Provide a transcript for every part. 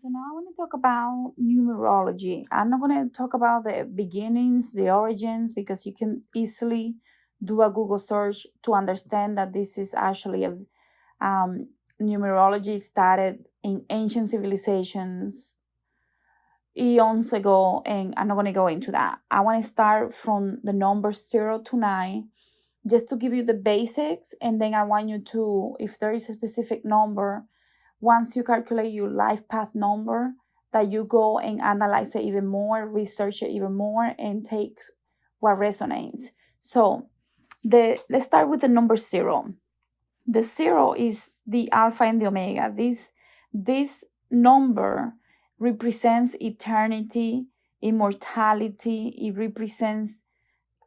So now I want to talk about numerology. I'm not going to talk about the beginnings, the origins, because you can easily do a Google search to understand that this is actually a numerology started in ancient civilizations eons ago, and I'm not going to go into that. I want to start from the numbers 0 to 9 just to give you the basics, and then I want you to, if there is a specific number, once you calculate your life path number, that you go and analyze it even more, research it even more, and takes what resonates. So let's start with the number 0. The 0 is the alpha and the omega. This number represents eternity, immortality. It represents,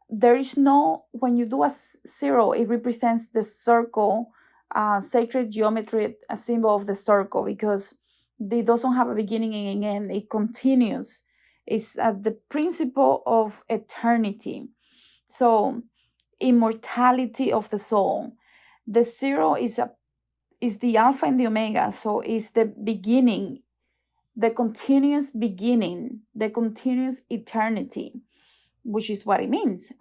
when you do a 0, it represents the circle, sacred geometry, a symbol of the circle, because it doesn't have a beginning and an end. It continues. It's the principle of eternity. So immortality of the soul. The 0 is the alpha and the omega. So it's the beginning, the continuous beginning, the continuous eternity, which is what it means.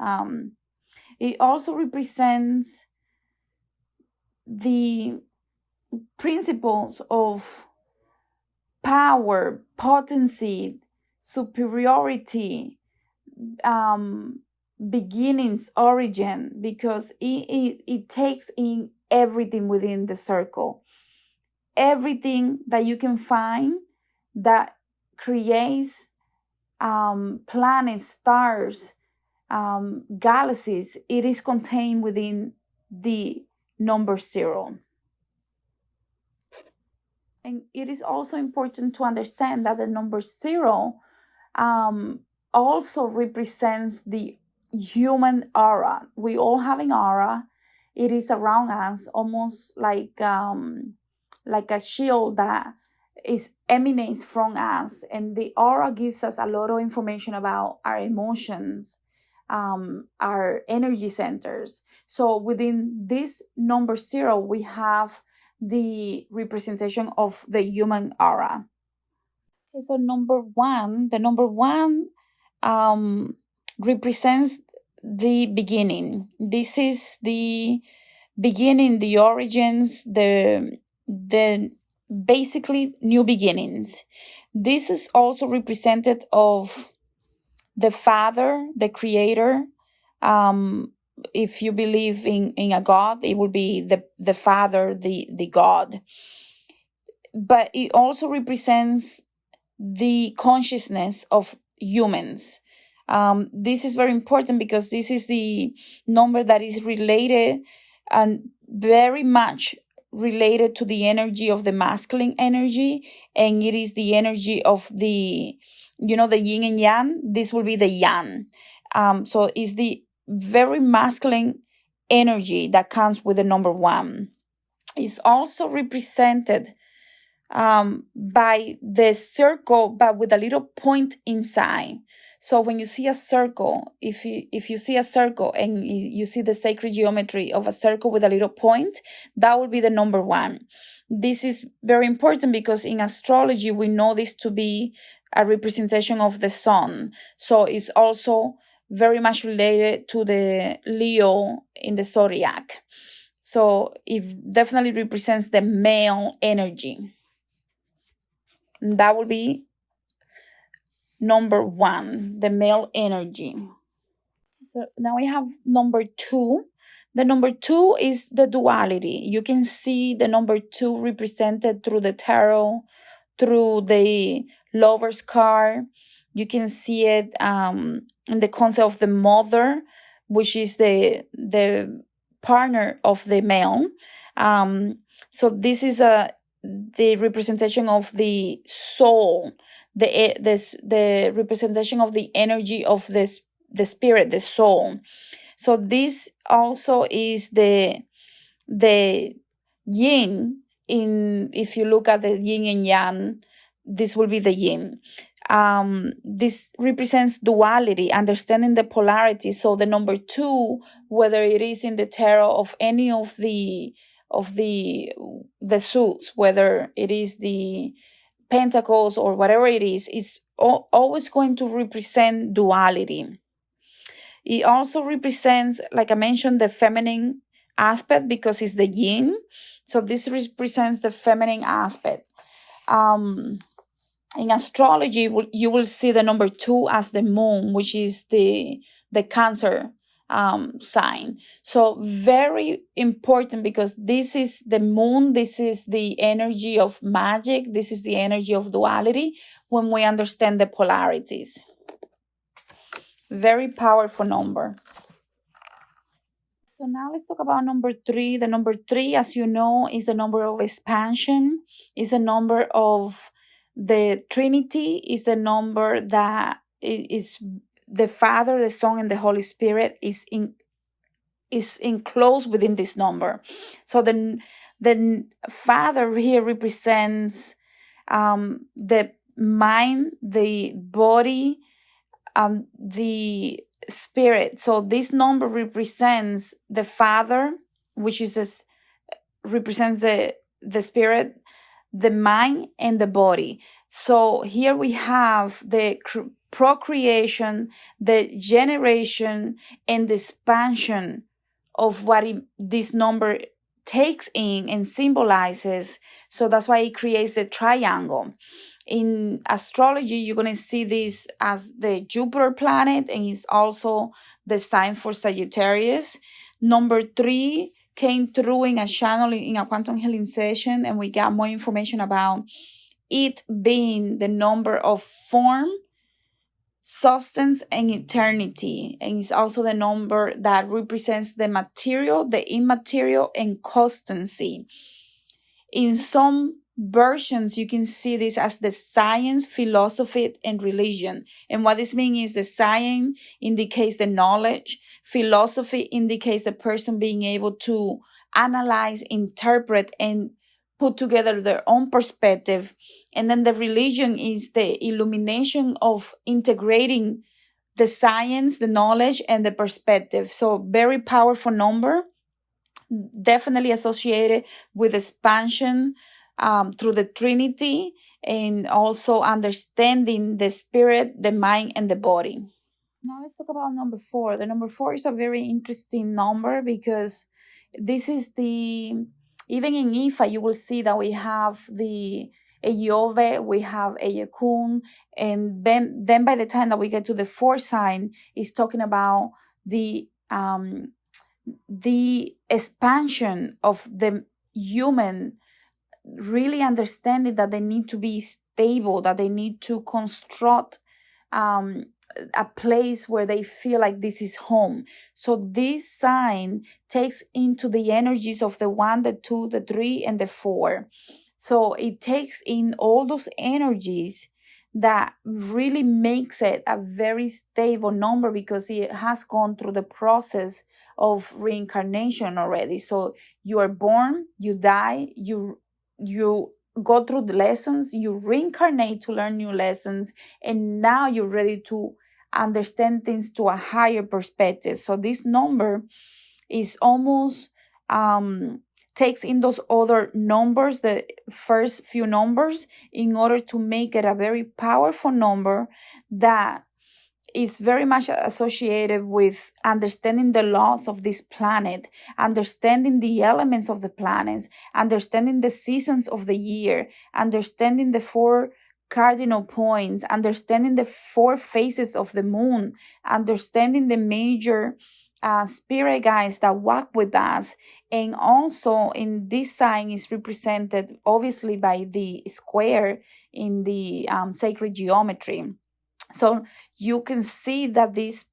It also represents the principles of power, potency, superiority, beginnings, origin, because it takes in everything within the circle. Everything that you can find that creates planets, stars, galaxies, it is contained within the number 0. And it is also important to understand that the number 0 also represents the human aura. We all have an aura. It is around us, almost like a shield that emanates from us. And the aura gives us a lot of information about our emotions, our energy centers. So within this number 0, we have the representation of the human aura. Okay, so the number 1 represents the beginning. This is the beginning, the origins, the basically new beginnings. This is also represented of the Father, the Creator. If you believe in a God, it will be the Father, the God. But it also represents the consciousness of humans. This is very important because this is the number that is related and very much related to the energy of the masculine energy, and it is the energy of the yin and yang. This will be the yang. So it's the very masculine energy that comes with the number 1. It's also represented by the circle, but with a little point inside. So when you see a circle, if you see a circle and you see the sacred geometry of a circle with a little point, that will be the number 1. This is very important because in astrology, we know this to be a representation of the sun. So it's also very much related to the Leo in the zodiac. So it definitely represents the male energy. That will be number 1, the male energy. So now we have number 2. The number 2 is the duality. You can see the number 2 represented through the tarot, through the lover's card. You can see it in the concept of the mother, which is the partner of the male. So this is the representation of the soul, the representation of the energy of the spirit, the soul. So this also is the yin. If you look at the yin and yang, this will be the yin. This represents duality, understanding the polarity. So the number 2, whether it is in the tarot of any of the suits, whether it is the pentacles or whatever it is, it's always going to represent duality. It also represents, like I mentioned, the feminine aspect because it's the yin. So this represents the feminine aspect. In astrology, you will see the number 2 as the moon, which is the Cancer sign. So very important because this is the moon, this is the energy of magic, this is the energy of duality when we understand the polarities. Very powerful number. So now let's talk about number 3. The number 3, as you know, is the number of expansion, is a number of the Trinity, is the number that is the Father, the Son, and the Holy Spirit is enclosed within this number. So the Father here represents the mind, the body, the spirit. So this number represents the Father, which is represents the spirit, the mind, and the body. So here we have the procreation, the generation, and the expansion of what this number takes in and symbolizes. So that's why it creates the triangle. In astrology, you're going to see this as the Jupiter planet, and it's also the sign for Sagittarius. Number 3 came through in a channel in a quantum healing session, and we got more information about it being the number of form, substance, and eternity. And it's also the number that represents the material, the immaterial, and constancy. In some versions, you can see this as the science, philosophy, and religion. And what this means is the science indicates the knowledge, philosophy indicates the person being able to analyze, interpret, and put together their own perspective. And then the religion is the illumination of integrating the science, the knowledge, and the perspective. So very powerful number, definitely associated with expansion through the Trinity, and also understanding the spirit, the mind, and the body. Now let's talk about number 4. The number 4 is a very interesting number because this is even in Ifa, you will see that we have the Eyove, we have Eyekun, and then by the time that we get to the 4th sign, it's talking about the expansion of the human, really understanding that they need to be stable, that they need to construct a place where they feel like this is home. So this sign takes into the energies of the 1, the 2, the 3, and the 4. So it takes in all those energies that really makes it a very stable number because it has gone through the process of reincarnation already. So you are born, you die, you go through the lessons, you reincarnate to learn new lessons, and now you're ready to understand things to a higher perspective. So this number is almost takes in those other numbers, the first few numbers, in order to make it a very powerful number that is very much associated with understanding the laws of this planet, understanding the elements of the planets, understanding the seasons of the year, understanding the 4 cardinal points, understanding the 4 phases of the moon, understanding the major spirit guides that walk with us. And also in this sign is represented obviously by the square in the sacred geometry. So you can see that this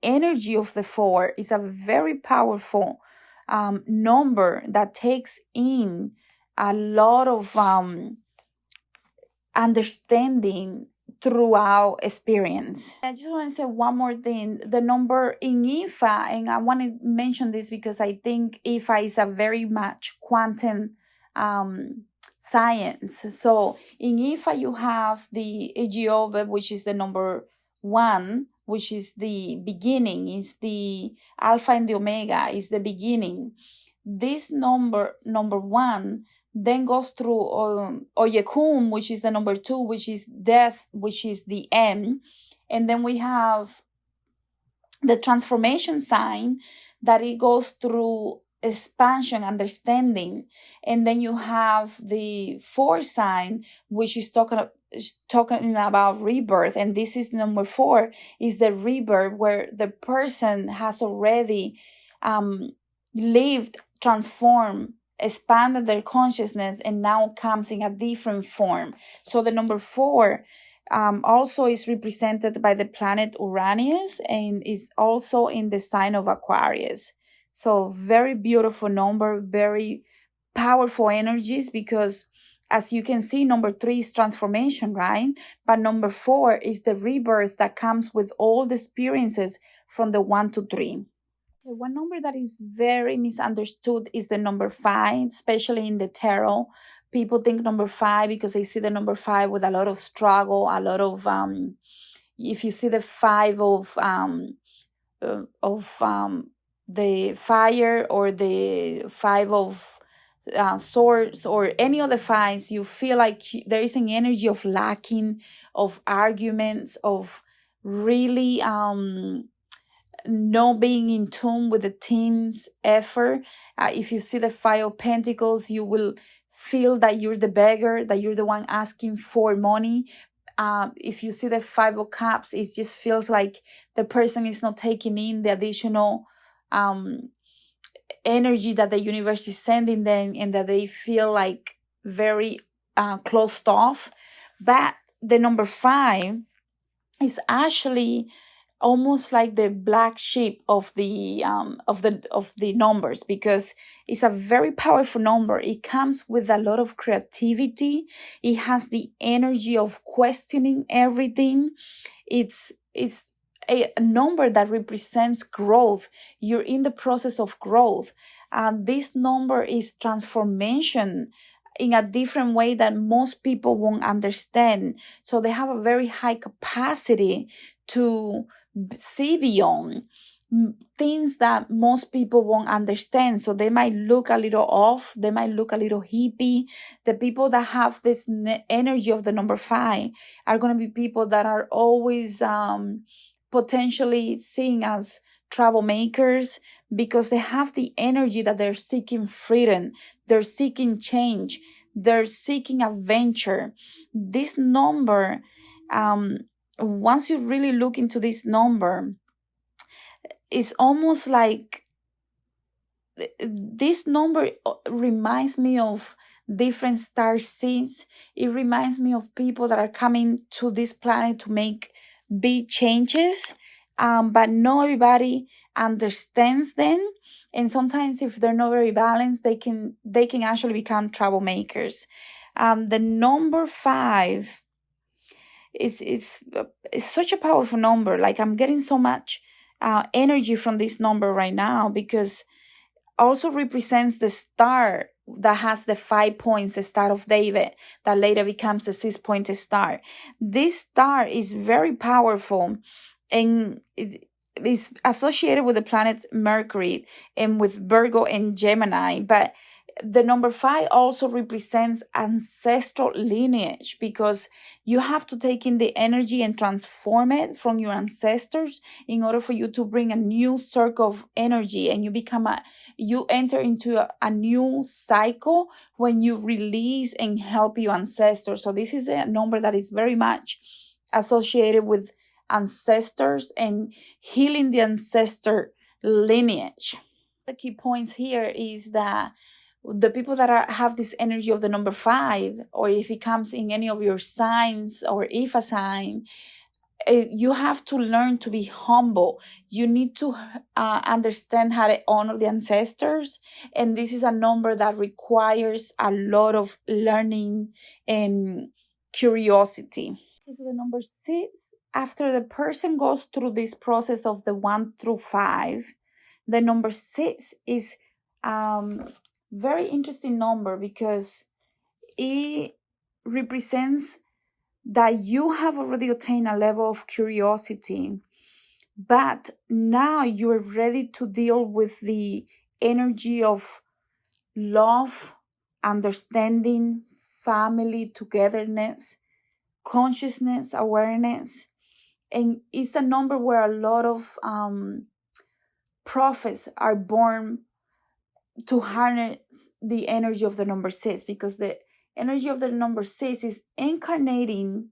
energy of the 4 is a very powerful number that takes in a lot of understanding throughout experience. I just want to say one more thing. The number in Ifa, and I want to mention this because I think Ifa is a very much quantum science. So in Ifa, you have the Egiove, which is the number 1, which is the beginning, is the Alpha and the Omega, is the beginning. This number 1 then goes through Oyekum, which is the number 2, which is death, which is the end. And then we have the transformation sign, that it goes through expansion, understanding. And then you have the 4 sign, which is talking about rebirth. And this is number 4, is the rebirth, where the person has already lived, transformed, expanded their consciousness, and now comes in a different form. So the number 4 also is represented by the planet Uranus, and is also in the sign of Aquarius. So very beautiful number, very powerful energies, because as you can see, number 3 is transformation, right? But number 4 is the rebirth that comes with all the experiences from the 1 to 3. One number that is very misunderstood is the number 5, especially in the tarot. People think number 5 because they see the number 5 with a lot of struggle, a lot of if you see the 5 of the fire, or the 5 of swords, or any of the 5s, you feel like there is an energy of lacking, of arguments, of really not being in tune with the team's effort. If you see the 5 of Pentacles, you will feel that you're the beggar, that you're the one asking for money. If you see the 5 of Cups, it just feels like the person is not taking in the additional energy that the universe is sending them, and that they feel like very closed off. But the number 5 is actually almost like the black sheep of the numbers, because it's a very powerful number. It comes with a lot of creativity. It has the energy of questioning everything. It's a number that represents growth. You're in the process of growth. This number is transformation in a different way that most people won't understand. So they have a very high capacity to see beyond things that most people won't understand. So they might look a little off, they might look a little hippie. The people that have this energy of the number 5 are going to be people that are always potentially seen as troublemakers, because they have the energy that they're seeking freedom, they're seeking change, they're seeking adventure. This number, once you really look into this number, it's almost like this number reminds me of different star seeds. It reminds me of people that are coming to this planet to make big changes, but not everybody understands them. And sometimes if they're not very balanced, they can actually become troublemakers. The number 5 is such a powerful number. Like, I'm getting so much energy from this number right now, because also represents the star that has the 5 points, the Star of David, that later becomes the 6-pointed star. This star is very powerful, and it is associated with the planet Mercury and with Virgo and Gemini. But the number 5 also represents ancestral lineage, because you have to take in the energy and transform it from your ancestors in order for you to bring a new circle of energy, and you enter into a new cycle when you release and help your ancestors. So this is a number that is very much associated with ancestors and healing the ancestor lineage. The key points here is that the people that have this energy of the number 5, or if it comes in any of your signs, or if a sign, you have to learn to be humble. You need to understand how to honor the ancestors. And this is a number that requires a lot of learning and curiosity. So the number 6, after the person goes through this process of the 1 through 5, the number 6 is very interesting number, because it represents that you have already attained a level of curiosity, but now you're ready to deal with the energy of love, understanding, family, togetherness, consciousness, awareness. And it's a number where a lot of prophets are born to harness the energy of the number 6, because the energy of the number 6 is incarnating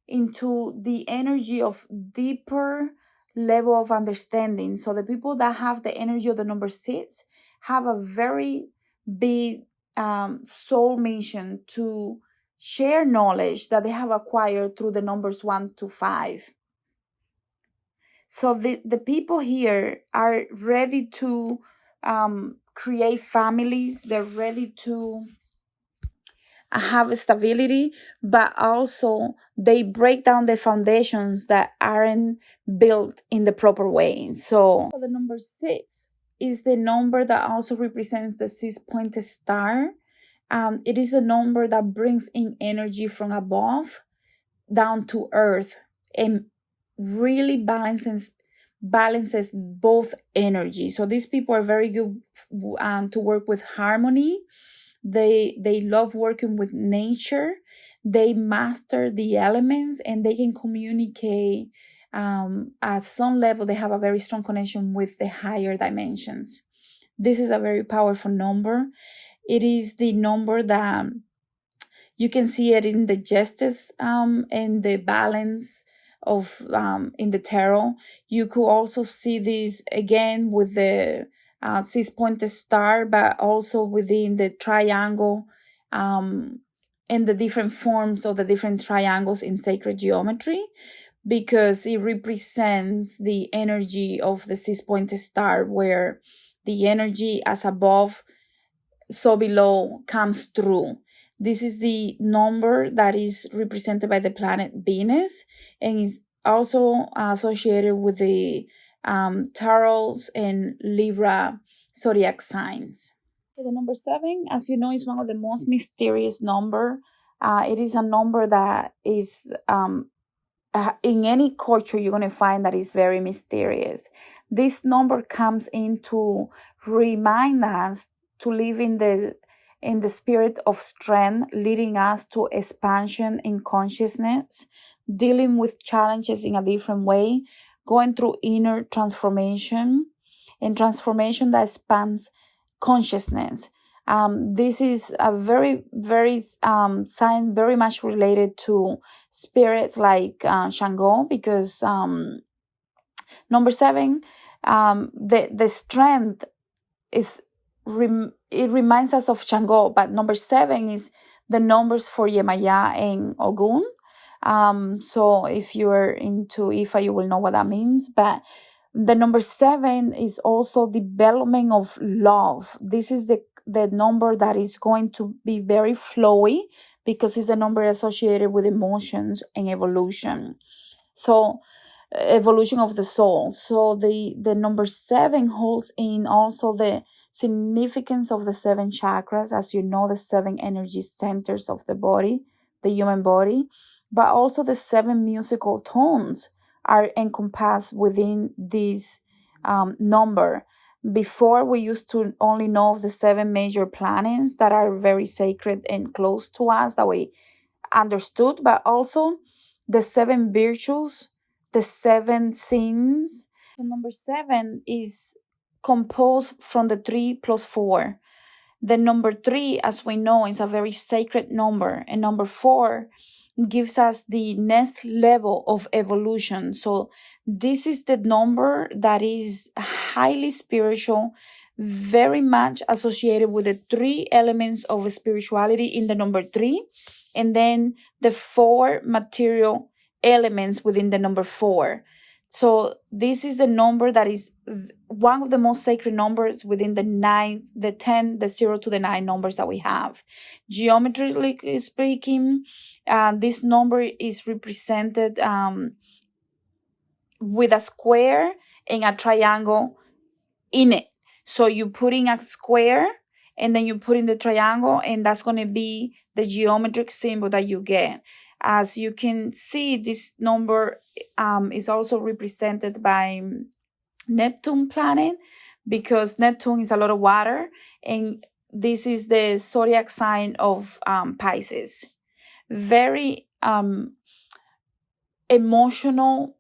into the energy of deeper level of understanding. So the people that have the energy of the number 6 have a very big soul mission to share knowledge that they have acquired through the numbers 1 to 5. So the people here are ready to create families. They're ready to have stability, but also they break down the foundations that aren't built in the proper way. So the number 6 is the number that also represents the 6-pointed star. It is the number that brings in energy from above down to earth and really balances both energy. So these people are very good to work with harmony. They love working with nature. They master the elements, and they can communicate at some level. They have a very strong connection with the higher dimensions. This is a very powerful number. It is the number that you can see it in the justice and the balance of in the tarot. You could also see this again with the 6-pointed star, but also within the triangle and the different forms of the different triangles in sacred geometry, because it represents the energy of the 6-pointed star, where the energy as above, so below comes through. This is the number that is represented by the planet Venus, and is also associated with the Taurus and Libra zodiac signs. The number 7, as you know, is one of the most mysterious number. It is a number that is in any culture you're going to find that is very mysterious. This number comes in to remind us to live in the spirit of strength, leading us to expansion in consciousness, dealing with challenges in a different way, going through inner transformation, and transformation that expands consciousness. This is a very, very sign very much related to spirits like Shango, because number 7, the strength is it reminds us of Shango, but number 7 is the numbers for Yemaya and Ogun. So if you're into Ifa, you will know what that means. But the number 7 is also development of love. This is the number that is going to be very flowy, because it's the number associated with emotions and evolution. So evolution of the soul. So the number 7 holds in also the significance of the 7 chakras, as you know, the 7 energy centers of the body, the human body, but also the 7 musical tones are encompassed within this number. Before, we used to only know of the 7 major planets that are very sacred and close to us, that we understood, but also the 7 virtues, the 7 sins. So number 7 is composed from the 3 plus 4. The number 3, as we know, is a very sacred number, and number 4 gives us the next level of evolution. So this is the number that is highly spiritual, very much associated with the 3 elements of spirituality in the number 3, and then the 4 material elements within the number 4. So this is the number that is one of the most sacred numbers within the 9, the 10, the 0 to the 9 numbers that we have. Geometrically speaking, this number is represented with a square and a triangle in it. So you put in a square and then you put in the triangle, and that's going to be the geometric symbol that you get. As you can see, this number is also represented by Neptune planet, because Neptune is a lot of water, and this is the zodiac sign of Pisces. Very emotional,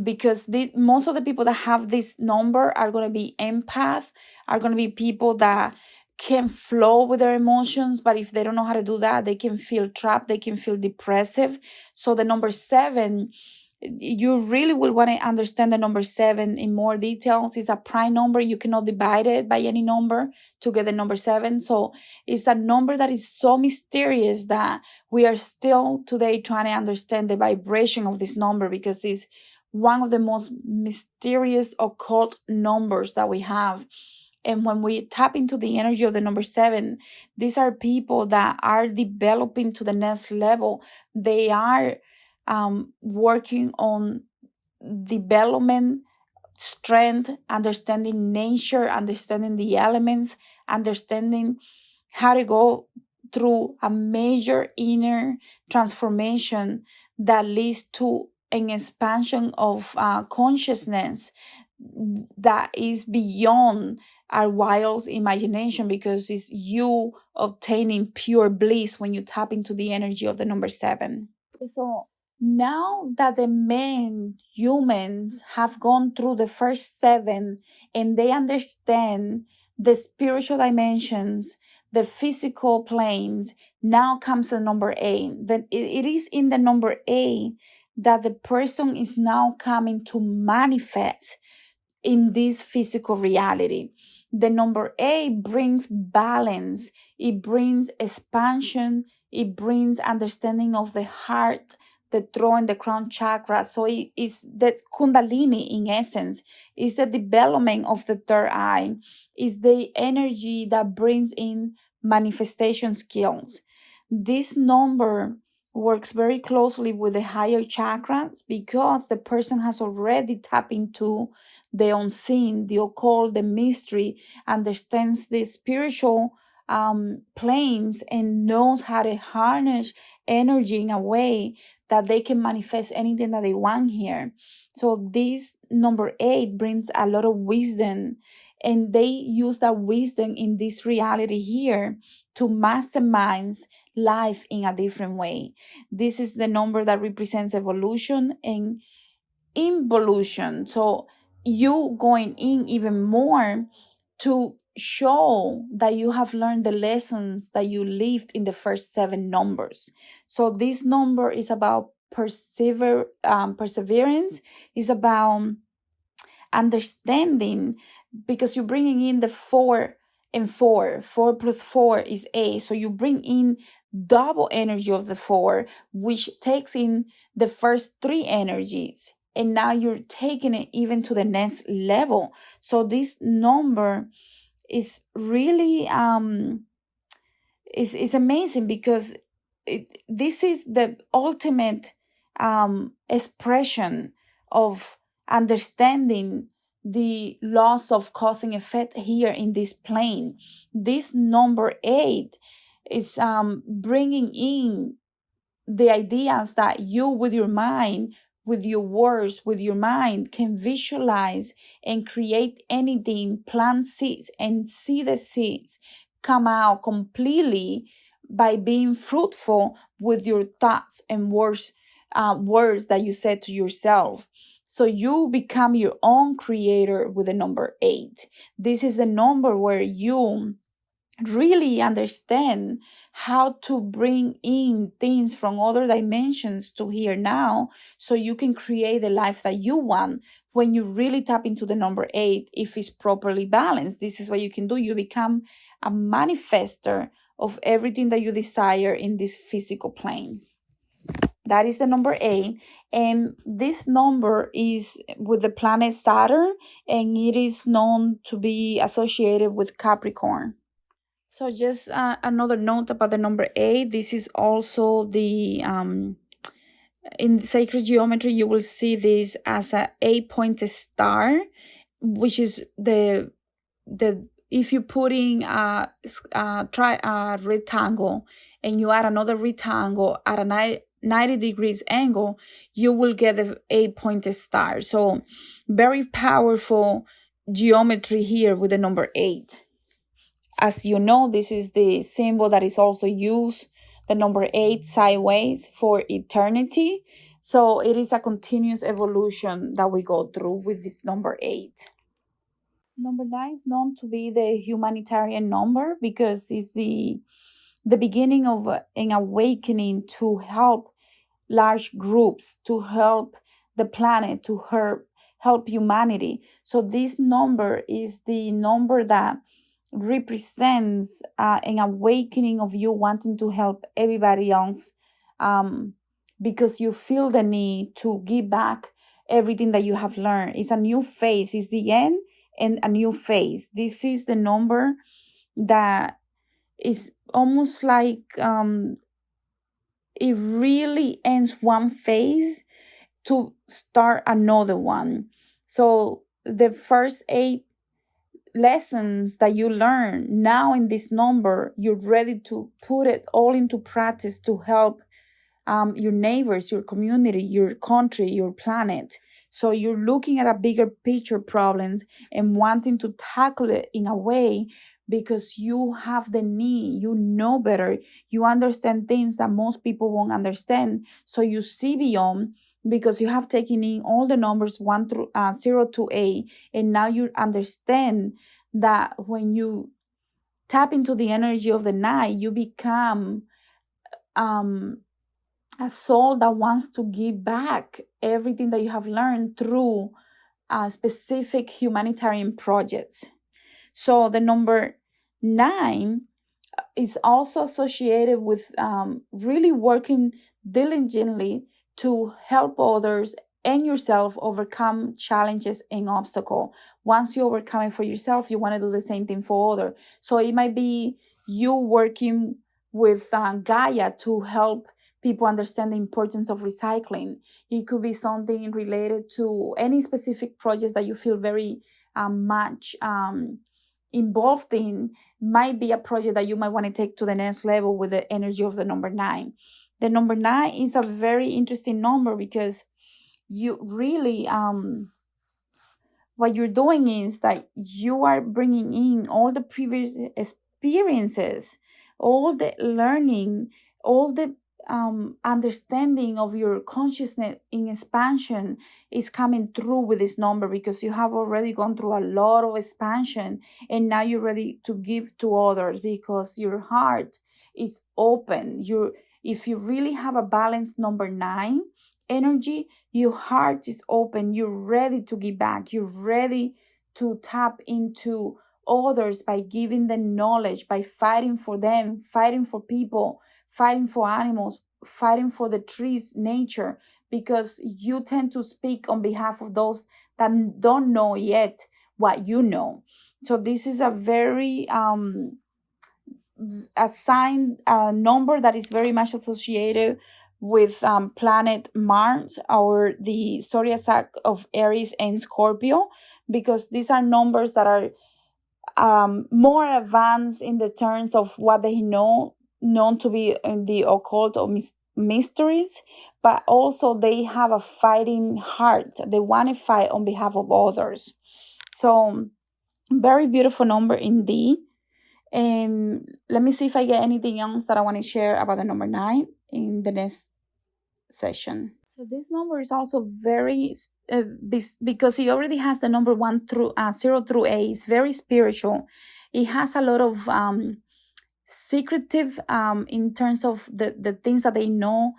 because most of the people that have this number are going to be empath, are going to be people that can flow with their emotions, but if they don't know how to do that, they can feel trapped, they can feel depressive. So the number 7, you really will want to understand the number 7 in more details. It's a prime number. You cannot divide it by any number to get the number 7. So it's a number that is so mysterious that we are still today trying to understand the vibration of this number, because it's one of the most mysterious occult numbers that we have. And when we tap into the energy of the number 7, these are people that are developing to the next level. They are working on development, strength, understanding nature, understanding the elements, understanding how to go through a major inner transformation that leads to an expansion of consciousness that is beyond our wildest imagination, because it's you obtaining pure bliss when you tap into the energy of the number 7. So now that the men, humans, have gone through the first 7 and they understand the spiritual dimensions, the physical planes, now comes the number 8. Then it is in the number 8 that the person is now coming to manifest in this physical reality. The number 8 brings balance, it brings expansion, it brings understanding of the heart, the throat and the crown chakra. So it is the kundalini in essence, is the development of the third eye, is the energy that brings in manifestation skills. This number works very closely with the higher chakras, because the person has already tapped into the unseen, the occult, the mystery, understands the spiritual planes, and knows how to harness energy in a way that they can manifest anything that they want here. So this number 8 brings a lot of wisdom, and they use that wisdom in this reality here to maximize life in a different way. This is the number that represents evolution and involution. So you going in even more to show that you have learned the lessons that you lived in the first 7 numbers. So this number is about perseverance, is about understanding, because you're bringing in the 4 and 4. 4 plus 4 is 8. So you bring in double energy of the 4, which takes in the first 3 energies. And now you're taking it even to the next level. So this number is really is amazing, because this is the ultimate expression of understanding the laws of cause and effect here in this plane. This number 8 is bringing in the ideas that you, with your mind, with your words, with your mind, can visualize and create anything, plant seeds and see the seeds come out completely by being fruitful with your thoughts and words that you said to yourself. So you become your own creator with the number 8. This is the number where you really understand how to bring in things from other dimensions to here now, so you can create the life that you want. When you really tap into the number 8, if it's properly balanced, this is what you can do. You become a manifester of everything that you desire in this physical plane. That is the number 8. And this number is with the planet Saturn, and it is known to be associated with Capricorn. So just another note about the number 8. This is also the, in sacred geometry, you will see this as a 8-pointed star, which is the if you put in a rectangle and you add another rectangle at a 90 degrees angle, you will get the 8-pointed star. So very powerful geometry here with the number 8. as you know, this is the symbol that is also used, the number 8 sideways, for eternity. So it is a continuous evolution that we go through with this number 8. Number 9 is known to be the humanitarian number because it's the beginning of an awakening to help large groups, to help the planet, to help humanity. So this number is the number that represents an awakening of you wanting to help everybody else, because you feel the need to give back everything that you have learned. It's a new phase. It's the end and a new phase. This is the number that is almost like it really ends one phase to start another one. So the first 8 lessons that you learn now in this number, you're ready to put it all into practice to help your neighbors, your community, your country, your planet. So you're looking at a bigger picture problems and wanting to tackle it in a way because you have the need, you know better, you understand things that most people won't understand. So you see beyond because you have taken in all the numbers 0 to 8, and now you understand that when you tap into the energy of the night, you become a soul that wants to give back everything that you have learned through specific humanitarian projects. So the number 9 is also associated with really working diligently to help others and yourself overcome challenges and obstacles. Once you overcome it for yourself, you want to do the same thing for others. So it might be you working with Gaia to help people understand the importance of recycling. It could be something related to any specific projects that you feel very much involved in. Might be a project that you might want to take to the next level with the energy of the number 9. The number 9 is a very interesting number because you really what you're doing is that you are bringing in all the previous experiences, all the learning, all the understanding of your consciousness in expansion is coming through with this number because you have already gone through a lot of expansion and now you're ready to give to others because your heart is open. If you really have a balanced number 9 energy, your heart is open, you're ready to give back, you're ready to tap into others by giving them knowledge, by fighting for them, fighting for people, fighting for animals, fighting for the trees, nature, because you tend to speak on behalf of those that don't know yet what you know. So this is a very assigned number that is very much associated with planet Mars or the zodiac sign of Aries and Scorpio, because these are numbers that are more advanced in the terms of what they known to be in the occult or mysteries, but also they have a fighting heart. They want to fight on behalf of others. So very beautiful number indeed. And let me see if I get anything else that I want to share about the number 9 in the next session. So this number is also very, because it already has the number 0 through 8, it's very spiritual. It has a lot of secretive in terms of the things that they know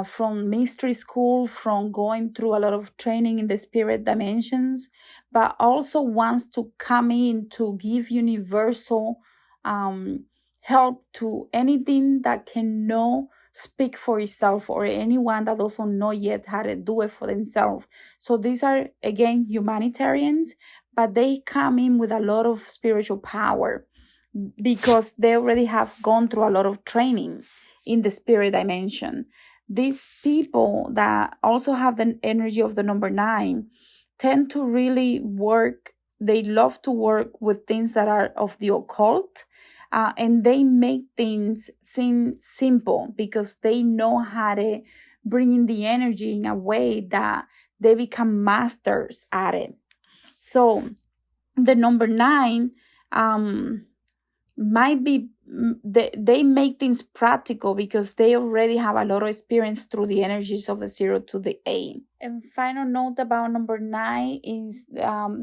from mystery school, from going through a lot of training in the spirit dimensions, but also wants to come in to give universal help to anything that can know speak for itself, or anyone that doesn't know yet how to do it for themselves. So these are, again, humanitarians, but they come in with a lot of spiritual power because they already have gone through a lot of training in the spirit dimension. These people that also have the energy of the number 9 tend to really work. They love to work with things that are of the occult, and they make things seem simple because they know how to bring in the energy in a way that they become masters at it. So the number 9 might be they make things practical because they already have a lot of experience through the energies of the 0 to the 8. And final note about number 9 is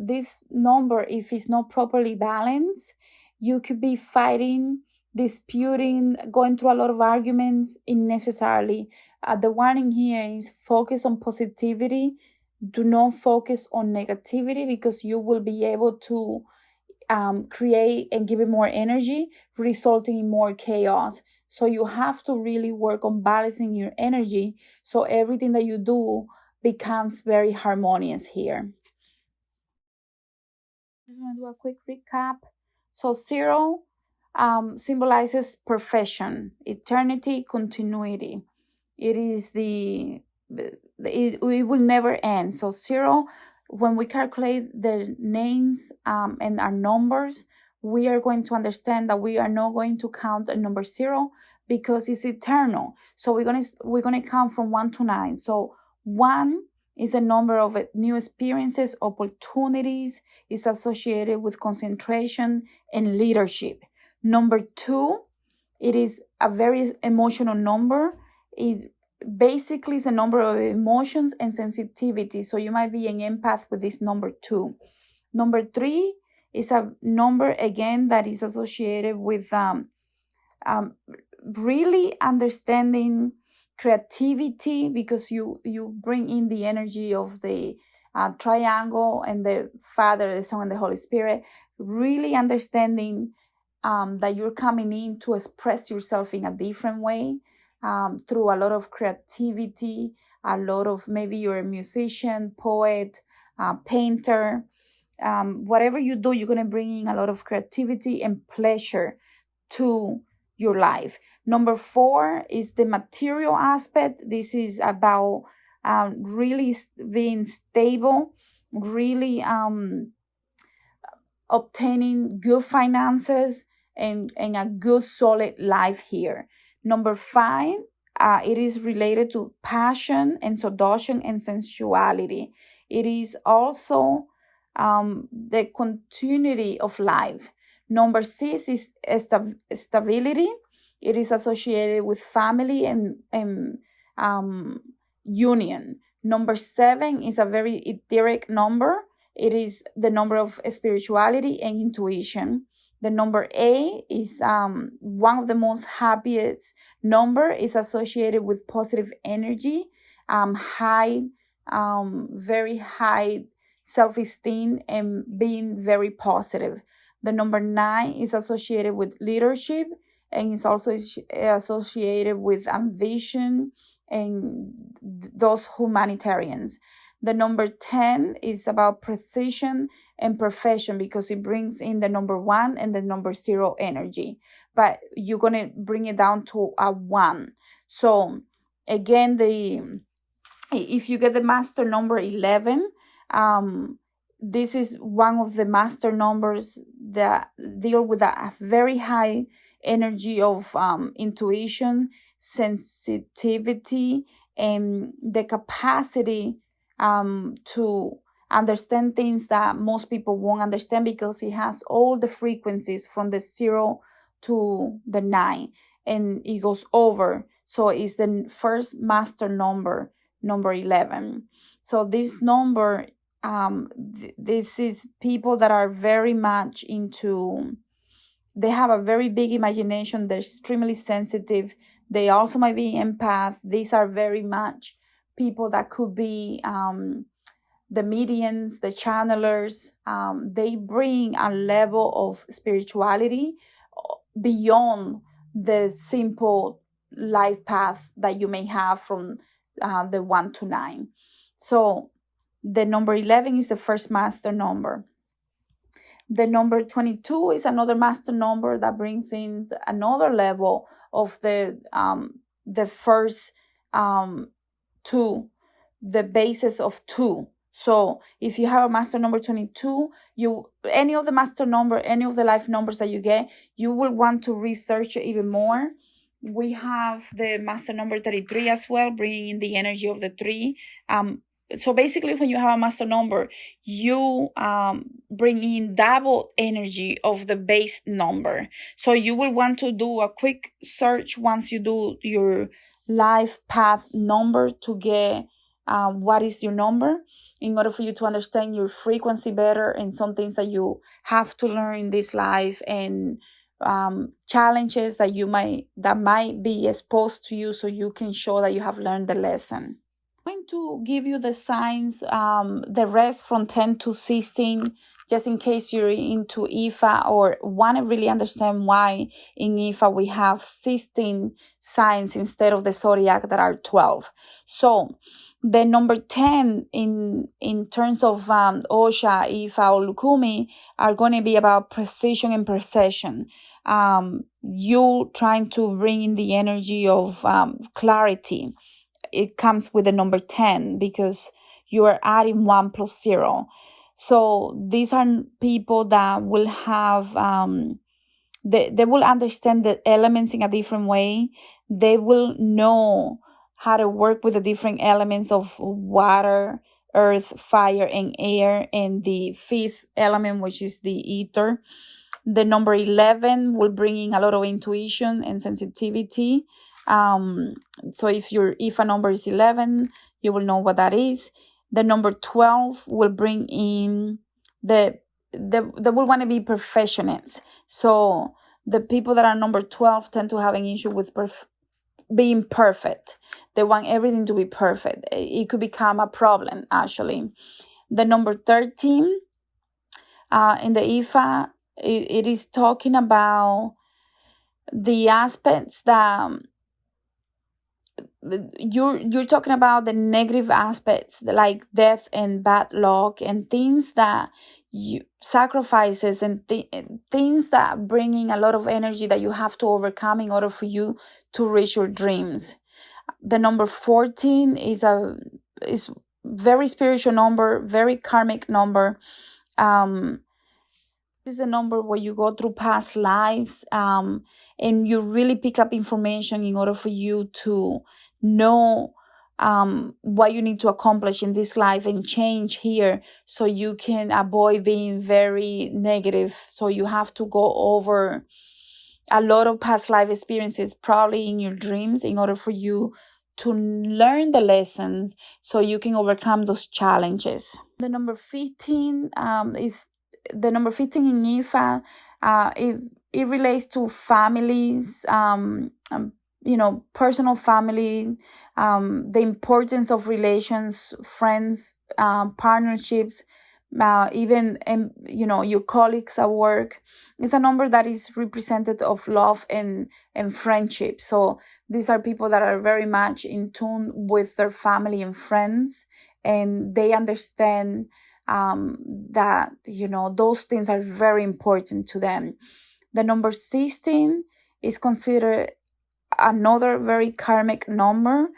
this number, if it's not properly balanced, you could be fighting, disputing, going through a lot of arguments unnecessarily. The warning here is focus on positivity. Do not focus on negativity, because you will be able to create and give it more energy, resulting in more chaos. So you have to really work on balancing your energy so everything that you do becomes very harmonious here. Just want to do a quick recap. So 0 symbolizes perfection, eternity, continuity. It is it will never end. So 0, when we calculate the names and our numbers, we are going to understand that we are not going to count the number 0 because it's eternal. So we're gonna count from 1 to 9. So 1 is a number of new experiences, opportunities, is associated with concentration and leadership. Number 2, it is a very emotional number. It basically is a number of emotions and sensitivity. So you might be an empath with this number 2. Number 3 is a number, again, that is associated with really understanding creativity, because you bring in the energy of the triangle and the Father, the Son, and the Holy Spirit, really understanding that you're coming in to express yourself in a different way through a lot of creativity, a lot of, maybe you're a musician, poet, painter, whatever you do, you're going to bring in a lot of creativity and pleasure to your life. Number 4 is the material aspect. This is about really being stable, really obtaining good finances and a good solid life here. Number 5, it is related to passion and seduction and sensuality. It is also the continuity of life. Number 6 is stability. It is associated with family and union. Number 7 is a very etheric number. It is the number of spirituality and intuition. The number 8 is one of the most happiest number. Is associated with positive energy, very high self-esteem, and being very positive. The number 9 is associated with leadership and is also associated with ambition and those humanitarians. The number 10 is about precision and perfection, because it brings in the number 1 and the number 0 energy. But you're going to bring it down to a 1. So again, if you get the master number 11, this is one of the master numbers that deal with a very high energy of intuition, sensitivity, and the capacity to understand things that most people won't understand, because it has all the frequencies from the 0 to the 9, and it goes over. So it's the first master number 11. So this number, this is people that are very much into, they have a very big imagination, they're extremely sensitive, they also might be empath. These are very much people that could be the mediums, the channelers. They bring a level of spirituality beyond the simple life path that you may have from the 1 to 9. So the number 11 is the first master number. The number 22 is another master number that brings in another level of the first 2, the basis of 2. So if you have a master number 22, any of the master number, any of the life numbers that you get, you will want to research it even more. We have the master number 33 as well, bringing in the energy of the 3. So basically, when you have a master number, you bring in double energy of the base number. So you will want to do a quick search once you do your life path number to get what is your number, in order for you to understand your frequency better and some things that you have to learn in this life, and challenges that might be exposed to you, so you can show that you have learned the lesson. I'm going to give you the signs, the rest from 10 to 16, just in case you're into IFA or want to really understand why in IFA we have 16 signs instead of the zodiac that are 12. So the number 10 in terms of Osha, IFA, or Lukumi are going to be about precision and perception. You trying to bring in the energy of clarity. It comes with the number 10 because you are adding 1 plus 0. So these are people that will have, they will understand the elements in a different way. They will know how to work with the different elements of water, earth, fire, and air, and the fifth element, which is the ether. The number 11 will bring in a lot of intuition and sensitivity. So if a number is 11, you will know what that is. The number 12 will bring in they will want to be perfectionists. So the people that are number 12 tend to have an issue with being perfect. They want everything to be perfect. It could become a problem, actually. The number 13 in the IFA, it is talking about the aspects that you're talking about, the negative aspects like death and bad luck and things that sacrifices and things that bring in a lot of energy that you have to overcome in order for you to reach your dreams. The number 14 is very spiritual number, very karmic number. This is the number where you go through past lives, and you really pick up information in order for you to know what you need to accomplish in this life and change here, so you can avoid being very negative. So you have to go over a lot of past life experiences, probably in your dreams, in order for you to learn the lessons so you can overcome those challenges. The number 15 is the number 15 in IFA. It relates to families, personal family, the importance of relations, friends, partnerships, even your colleagues at work. It's a number that is representative of love and friendship. So these are people that are very much in tune with their family and friends, and they understand that those things are very important to them. The number 16 is considered another very karmic number.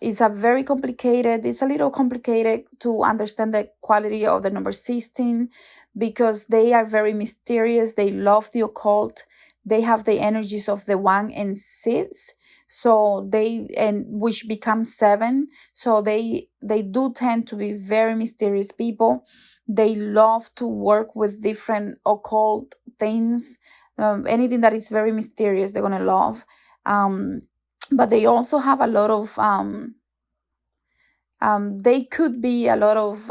It's a little complicated to understand the quality of the number 16, because they are very mysterious. They love the occult. They have the energies of the 1 and 6. So which become 7. So they do tend to be very mysterious people. They love to work with different occult things. Anything that is very mysterious, they're gonna love. But they also have a lot of they could be a lot of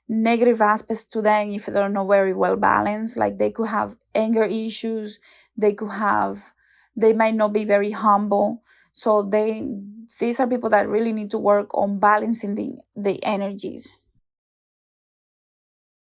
negative aspects to them if they're not very well balanced. Like they could have anger issues. They might not be very humble. So these are people that really need to work on balancing the energies.